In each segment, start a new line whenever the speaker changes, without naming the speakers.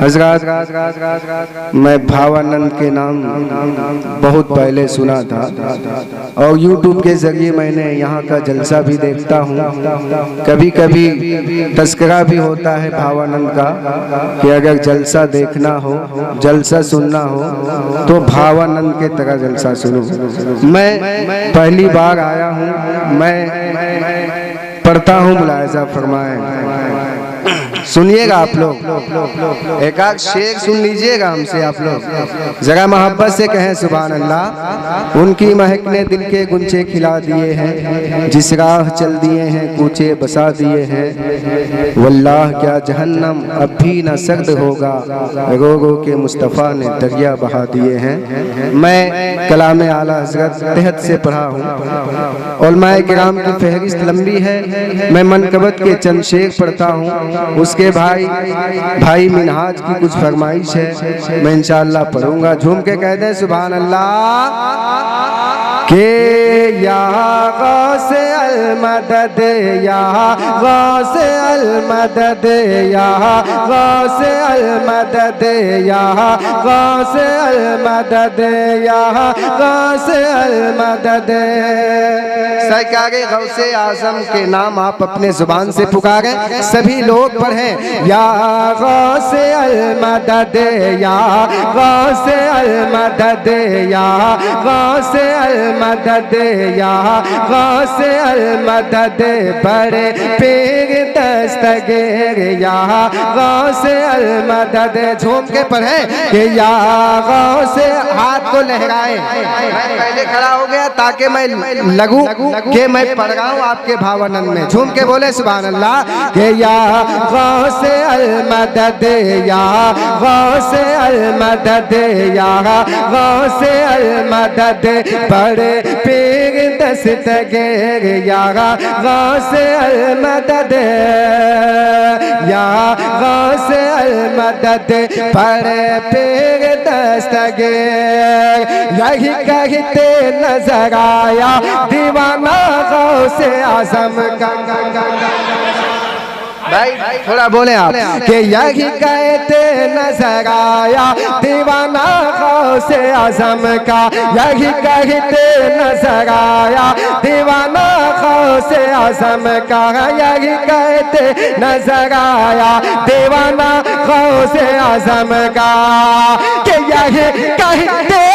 हज़रत मैं भावानंद के नाम बहुत पहले सुना था और YouTube के ज़रिए मैंने यहाँ का जलसा भी देखता हूँ। कभी कभी तस्करा भी होता है भावानंद का कि अगर जलसा देखना हो, जलसा सुनना हो तो भावानंद के तरह जलसा सुनो। मैं पहली बार आया हूँ, मैं पढ़ता हूँ, मुलाहिज़ा फरमाएं। सुनिएगा आप लोग, एक आध शेर सुन लीजिएगा हमसे आप लोग, जरा मोहब्बत से कहें सुभान अल्लाह। उनकी महक ने दिल के गुंचे खिला दिए हैं, जिस राह चल दिए हैं कूचे बसा दिए हैं। वल्लाह क्या जहन्नम अब भी न सर्द होगा, रो रो के मुस्तफ़ा ने दरिया बहा दिए हैं। मैं कलाम आला हज़रत तहत से पढ़ा हूँ। उलमाए किराम की फहरिस्त लंबी है, मैं मनकबत के चंद शेर पढ़ता हूँ। उसके भाई मिनहाज की कुछ फरमाइश है, मैं इंशाअल्लाह पढ़ूंगा। झूम के कह दें सुभान अल्लाह। के या गौसे अल मदद, या गौसे अल मदद, या गौसे अल मदद, या गौसे अल मदद, या गौसे अल मदद। सरकारे गौसे आज़म के नाम आप अपने जुबान से पुकारें, सभी लोग पढ़ें। या गौसे अल मदद, या गौसे अल मदद, या गौसे अल मदद, या गौसे अल मदद। बड़े पीर दस्तगीर, या गौसे अल मदद। झूम के पढ़ें कि या गौसे, हाथ को लहराएं। मैं पहले खड़ा हो गया ताकि मैं लगूं कि मैं पढ़ रहा हूँ आपके भावानंद में। झूम के बोले सुभान अल्लाह कि या गौसे अल मदद, या गौसे अल मदद, या गौसे अल मदद। बड़े पीर दस्तगीर, या गौसे अल मदद, या गौसे अल मदद। बड़े पीर दस्तगीर, यही कहते नजर आया दीवाना गौसे आज़म का। भाई थोड़ा बोले आप कि यही कहते नजर आया दीवाना गौसे आज़म का। यही कहते नजर आया दीवाना गौसे आज़म का। यही कहते नजर आया दीवाना गौसे आज़म का कि यही कहते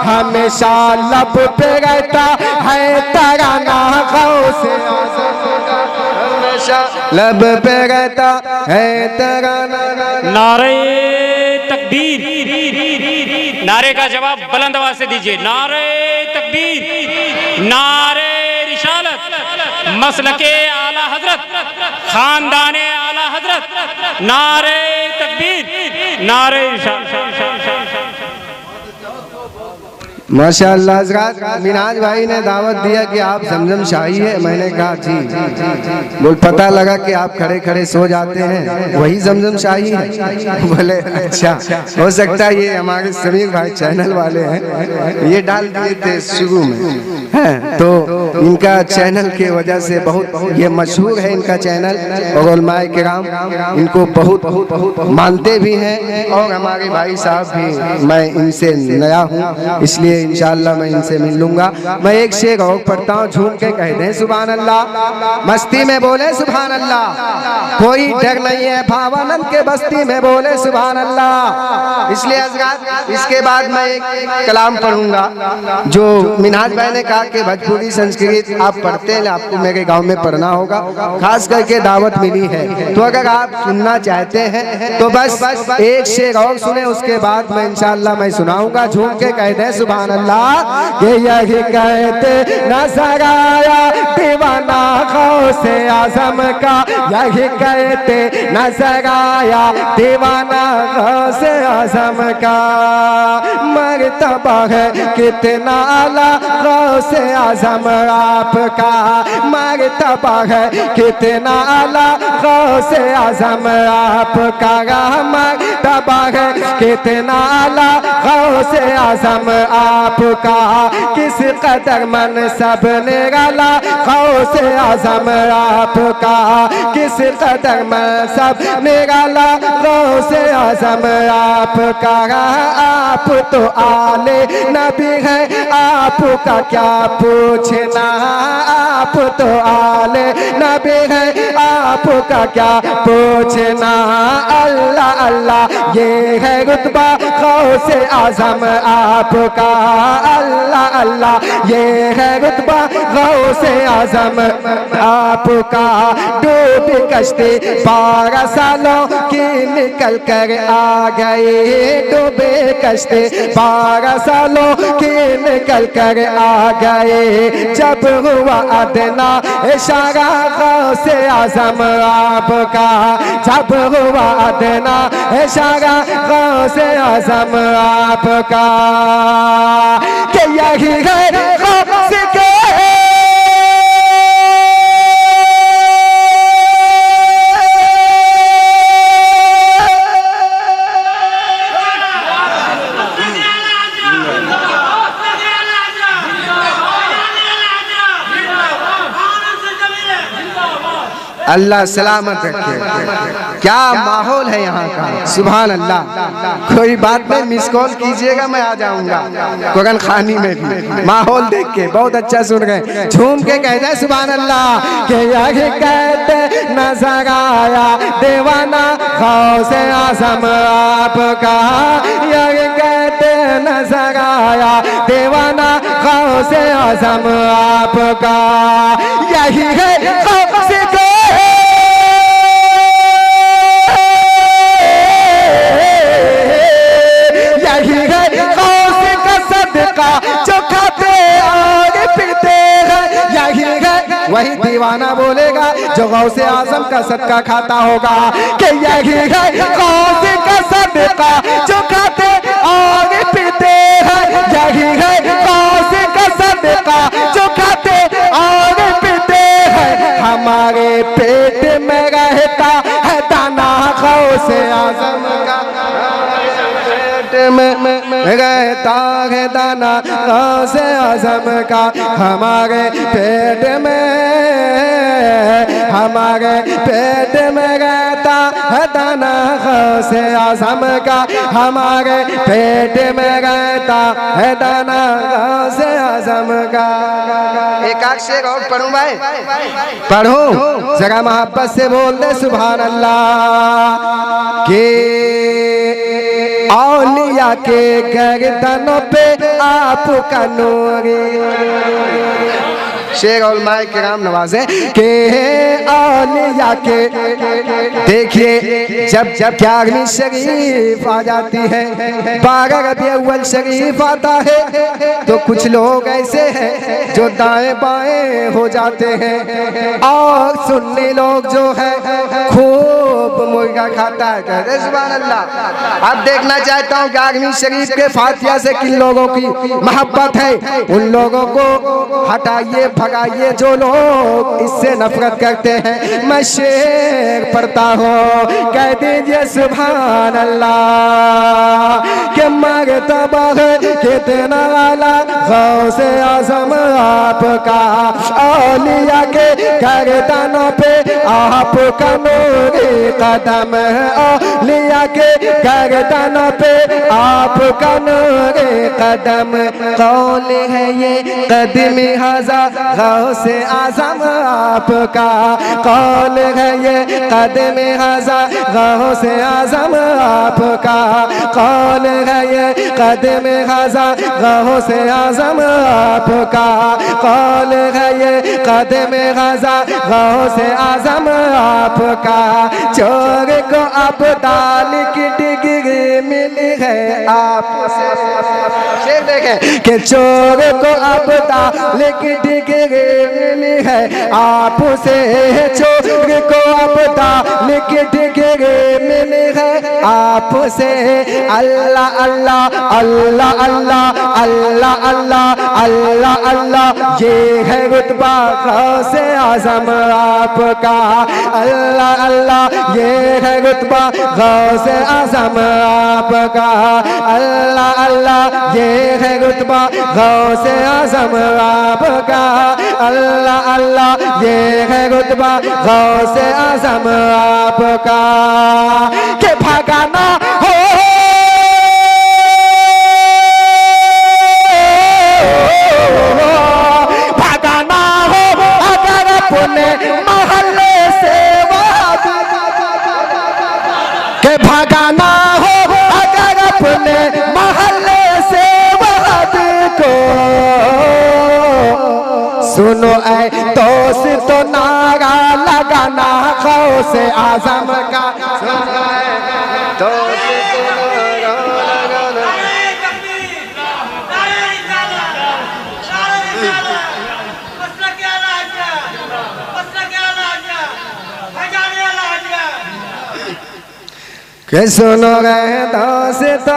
हमेशा लब पे रहता है तराना गौसे आज़म का। हमेशा लब पे रहता है तराना।
नारे तकबीर, नारे का जवाब बुलंद आवाज से दीजिए। नारे तकबीर, नारे रिसालत, मसलके आला हजरत, खानदाने आला हजरत। नारे तकबीर, नारे
माशाअल्लाह। हज़रत मिनहाज भाई ने दावत दिया कि आप जमजम शाही है। मैंने कहा जी। बोल पता लगा कि आप खड़े खड़े सो जाते हैं, वही जमजम शाही है। बोले अच्छा, हो सकता है ये हमारे समीर भाई चैनल वाले हैं, ये डाल दिए थे शुरू में हैं, तो इनका चैनल के वजह से बहुत ये मशहूर है इनका चैनल। और उलमाए किराम इनको बहुत मानते भी हैं। और हमारे भाई साहब भी, मैं इनसे नया हूँ इसलिए इंशाअल्लाह मैं इनसे मिल लूंगा। मैं एक शेर और पढ़ता हूँ, झूम के कह दें सुभान अल्लाह। मस्ती में बोले सुभान अल्लाह, कोई डर नहीं है भावानंद के बस्ती में बोले सुभान अल्लाह। इसलिए हज़रत इसके बाद मैं एक कलाम पढ़ूंगा जो मिनहाज भाई ने कहा कि भोजपुरी संस्कृत आप पढ़ते हैं, आपको मेरे गाँव में पढ़ना होगा, खास करके दावत मिली है। तो अगर आप सुनना चाहते हैं तो बस एक शेर और सुने, उसके बाद मैं इंशाअल्लाह मैं सुनाऊंगा। झूम के कह दें सुभान अल्लाह। कि यही कहते नजर आया दीवाना गौसे आजम का, यही कहते नजर आया दीवाना गौसे आजम का। मर्तबा है कितना आला गौसे आजम आपका, मर्तबा है कितना आला गौसे आजम आपका, मर्तबा है कितना आला गौसे आजम आपका। किस कदर मनसब निराला गौसे आजम आपका, किस कदर मनसब निराला गौसे आजम आपका। आप तो आले नबी है, आपका क्या पूछना, आप तो आले नबी है, आपका क्या पूछना। अल्लाह अल्लाह ये है रुतबा गौसे आजम आपका, अल्लाह अल्लाह ये है रुतबा गौसे आजम आपका। डूबी कश्ती 12 सालों की निकल कर आ गए, डूबे कश्ती 12 सालों की निकल कर आ गए। जब हुआ अदना इशारा गौसे आजम आपका, जब हुआ अदना इशारा गौसे आजम आपका। कि यही है गौसे के अल्लाह सलामत रखे। क्या माहौल है यहाँ का, सुभान अल्लाह। कोई बात नहीं, मिस कॉल कीजिएगा, मैं आ जाऊंगा कुरान खानी में भी। माहौल देख के बहुत अच्छा सुन गए, झूम के कह जाए सुभान अल्लाह। कि यही कहते नजर आया दीवाना गौसे आजम आपका, यही कहते नजर आया दीवाना गौसे आजम आपका। यही है गौसे जो खाते और पीते हैं, यही है वही दीवाना बोलेगा जो गौसे आजम का सदका खाता होगा। कि यही है गौसे का सदका जो खाते और पीते हैं, यही है गौसे का सदका जो खाते और पीते हैं। हमारे पेट में रहता है दाना गौसे आजम का, में रहता है दाना गौसे आजम का। हमारे पेट में, हमारे पेट में रहता है दाना गौसे आजम का, हमारे पेट में रहता है दाना गौसे आजम का। एक आख शेर और पढ़ूं भाई, पढ़ूं जरा मोहब्बत से बोल दे सुभान अल्लाह। के औलिया के गर्दनों पे आपका नूर, शेर और माए किराम नवाजे के औलिया के। देखिए जब जब 11वीं शरीफ आ जाती है, 12 रबी अव्वल शरीफ आता है, तो कुछ लोग ऐसे हैं जो दाएं बाएं हो जाते हैं, और सुन्नी लोग जो है खूब मुर्गा खाता है। कहते सुभान अल्लाह। अब देखना चाहता हूँ 11वीं शरीफ के फातिहा से किन लोगों की मोहब्बत है, उन लोगों को हटाइए, भगाइए जो लोग इससे नफरत करते हैं। मैं शेर पढ़ता हूँ, कह दीजिए सुभान अल्लाह। कि मर्तबा है कितना आला गौसे आजम आपका, औलिया के गर्दनों पे आपका नूरी कदम है, औलिया के गर्दनों पे आपका नूरी कदम। कौल है ये कदमी हज़ा गौसे आजम आपका, कौल है ये कदमी हज़ा गौसे आजम आपका, कौल है ये कदमी हज़ा गौसे आजम आपका, कौन है ये कदम गजा गौसे आजम आपका, चोर को अब दाल की डिग्री मिली है आपसे। शेर देखें कि चोर को अब दाल की डिग्री मिली है आपसे, चोर को अब दाल की डिग्री मिली है आपसे। अल्लाह अल्लाह अल्लाह अल्लाह अल्लाह अल्लाह अल्लाह अल्लाह, ये है रुतबा गौसे आजम आपका। अल्लाह अल्लाह, ये है रुतबा गौसे आजम आपका। अल्लाह अल्लाह, ये है रुतबा गौसे आजम आपका। अल्लाह अल्लाह, ये है रुतबा गौसे आजम आपका। के भगाना हो महल्ले से के भगाना हो अगर अपने महल्ले से वहाद को, सुनो ऐ दोस्त तो नारा लगाना गौसे आजम का। सुनो ऐ दोस्त के सुनो गए दोस्त,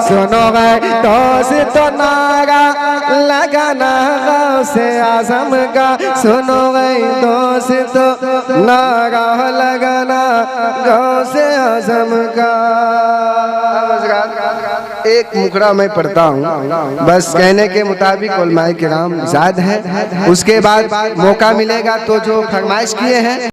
सुनो गए दोस्त नारा लगाना गौसे आजम का। सुनो गए दोस्त नारा लगाना गौसे आजम का। एक मुकरा मैं पढ़ता हूँ, बस कहने के मुताबिक उलमाए किराम इजाद है। उसके बाद मौका मिलेगा तो जो फरमाइश किए हैं